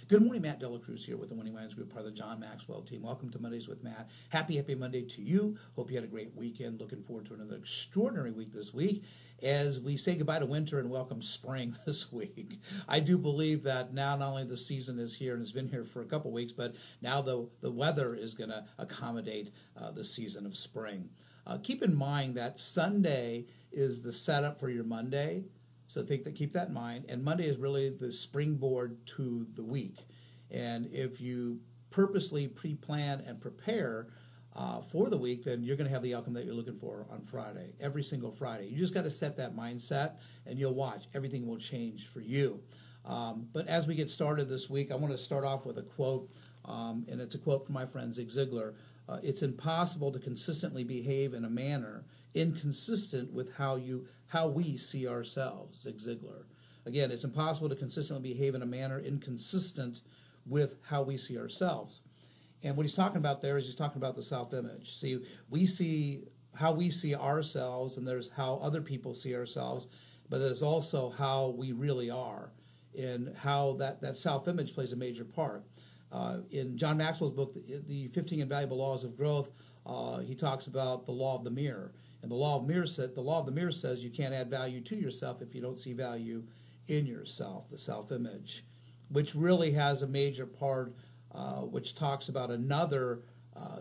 Good morning, Matt Dela Cruz here with the Winning Minds Group, part of the John Maxwell team. Welcome to Mondays with Matt. Happy Monday to you. Hope you had a great weekend. Looking forward to another extraordinary week this week as we say goodbye to winter and welcome spring this week. I do believe that now not only the season is here and has been here for a couple weeks, but now the weather is going to accommodate the season of spring. Keep in mind that Sunday is the setup for your Monday. So keep that in mind. And Monday is really the springboard to the week. And if you purposely pre-plan and prepare for the week, then you're going to have the outcome that you're looking for on Friday, every single Friday. You just got to set that mindset, and you'll watch. Everything will change for you. But as we get started this week, I want to start off with a quote, and it's a quote from my friend Zig Ziglar. It's impossible to consistently behave in a manner inconsistent with how we see ourselves, Zig Ziglar. Again, it's impossible to consistently behave in a manner inconsistent with how we see ourselves. And what he's talking about there is he's talking about the self-image. See, we see how we see ourselves, and there's how other people see ourselves, but there's also how we really are, and how that self-image plays a major part. In John Maxwell's book, The 15 Invaluable Laws of Growth, he talks about the law of the mirror. And the law of the mirror says you can't add value to yourself if you don't see value in yourself, the self-image, which really has a major part, which talks about another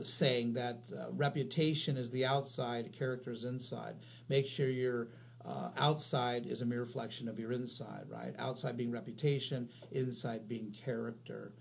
saying that reputation is the outside, character is inside. Make sure your outside is a mere reflection of your inside, right? Outside being reputation, inside being character,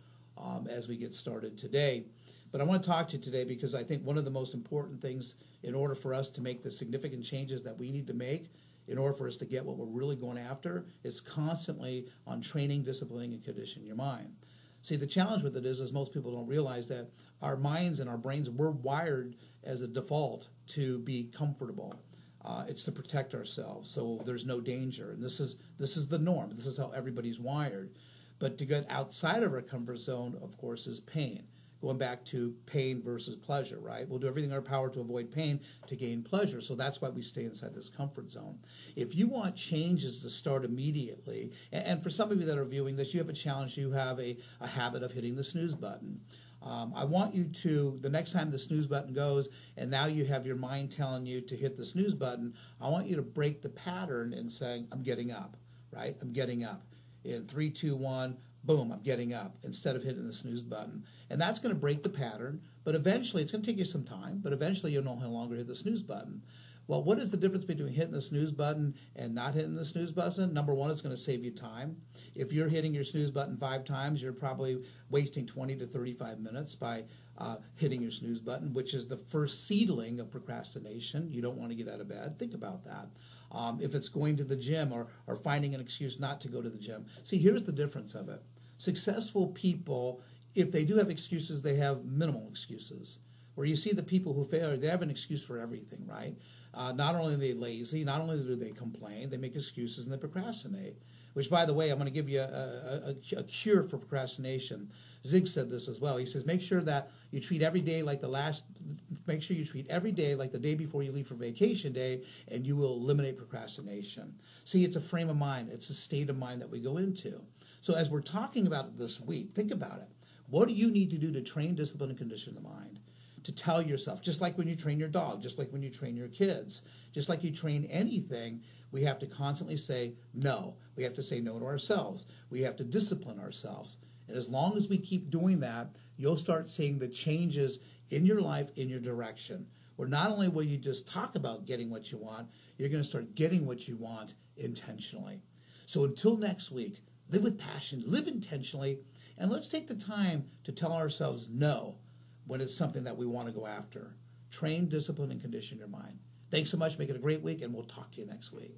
as we get started today. But I want to talk to you today because I think one of the most important things in order for us to make the significant changes that we need to make, in order for us to get what we're really going after, is constantly on training, disciplining, and conditioning your mind. See, the challenge with it is most people don't realize that our minds and our brains, we're wired as a default to be comfortable. It's to protect ourselves, so there's no danger. And this is the norm. This is how everybody's wired. But to get outside of our comfort zone, of course, is pain. Going back to pain versus pleasure, right? We'll do everything in our power to avoid pain to gain pleasure. So that's why we stay inside this comfort zone. If you want changes to start immediately, and for some of you that are viewing this, you have a challenge. You have a habit of hitting the snooze button. I want you to, the next time the snooze button goes, and now you have your mind telling you to hit the snooze button, I want you to break the pattern and saying, I'm getting up, right? I'm getting up. In 3, 2, 1, boom, I'm getting up, instead of hitting the snooze button. And that's going to break the pattern, but eventually, it's going to take you some time, but eventually you'll no longer hit the snooze button. Well, what is the difference between hitting the snooze button and not hitting the snooze button? Number one, it's going to save you time. If you're hitting your snooze button 5 times, you're probably wasting 20 to 35 minutes by hitting your snooze button, which is the first seedling of procrastination. You don't want to get out of bed. Think about that. If it's going to the gym or finding an excuse not to go to the gym. See, here's the difference of it. Successful people, if they do have excuses, they have minimal excuses. Where you see the people who fail, they have an excuse for everything, right? Not only are they lazy, not only do they complain, they make excuses and they procrastinate. Which, by the way, I'm going to give you a cure for procrastination. Zig said this as well. He says, make sure that you treat every day like make sure you treat every day like the day before you leave for vacation day, and you will eliminate procrastination. See, it's a frame of mind. It's a state of mind that we go into. So as we're talking about it this week, think about it. What do you need to do to train, discipline, and condition the mind? To tell yourself, just like when you train your dog, just like when you train your kids, just like you train anything, we have to constantly say no. We have to say no to ourselves. We have to discipline ourselves. And as long as we keep doing that, you'll start seeing the changes in your life, in your direction, where not only will you just talk about getting what you want, you're going to start getting what you want intentionally. So until next week, live with passion, live intentionally, and let's take the time to tell ourselves no when it's something that we want to go after. Train, discipline, and condition your mind. Thanks so much. Make it a great week, and we'll talk to you next week.